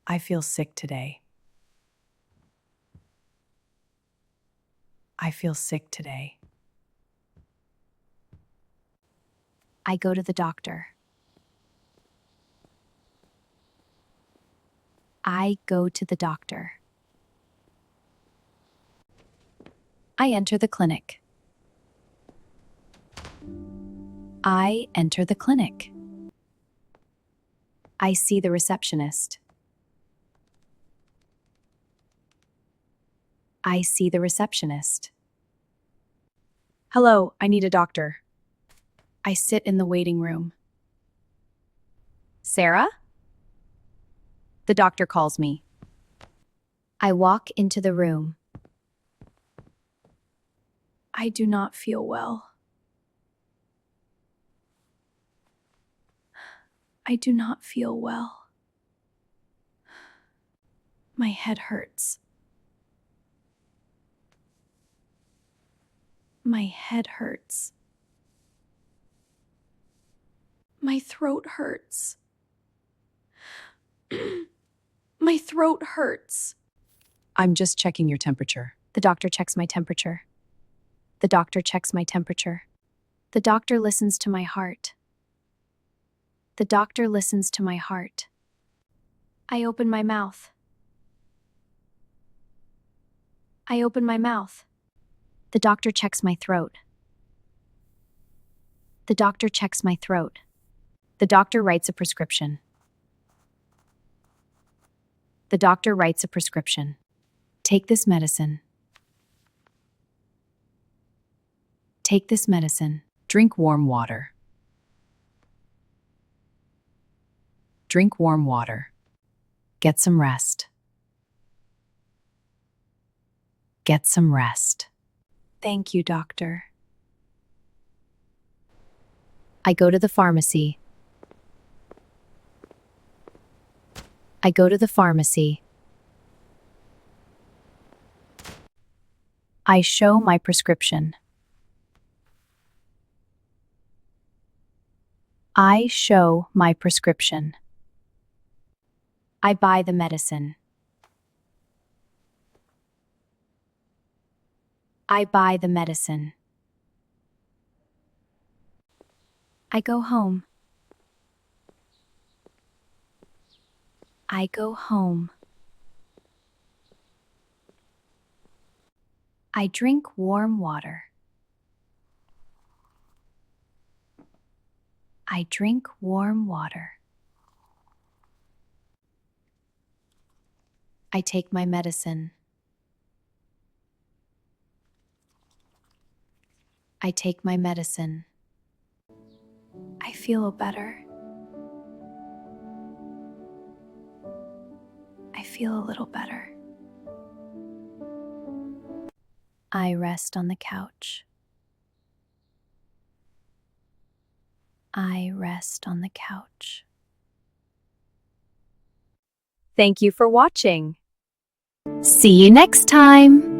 I feel sick today. I feel sick today. I go to the doctor. I go to the doctor. I enter the clinic. I enter the clinic. I see the receptionist. I see the receptionist. Hello, I need a doctor. I sit in the waiting room. Sarah? The doctor calls me. I walk into the room. I do not feel well. I do not feel well. My head hurts. My head hurts. My throat hurts. My throat hurts. I'm just checking your temperature. The doctor checks my temperature. The doctor checks my temperature. The doctor listens to my heart. The doctor listens to my heart. I open my mouth. I open my mouth. The doctor checks my throat. The doctor checks my throat. The doctor writes a prescription. The doctor writes a prescription. Take this medicine. Take this medicine. Drink warm water. Drink warm water. Get some rest. Get some rest. Thank you, doctor. I go to the pharmacy. I go to the pharmacy. I show my prescription. I show my prescription. I buy the medicine. I buy the medicine. I go home. I go home. I drink warm water. I drink warm water. I take my medicine. I take my medicine. I feel better. I feel a little better. I rest on the couch. I rest on the couch. Thank you for watching. See you next time.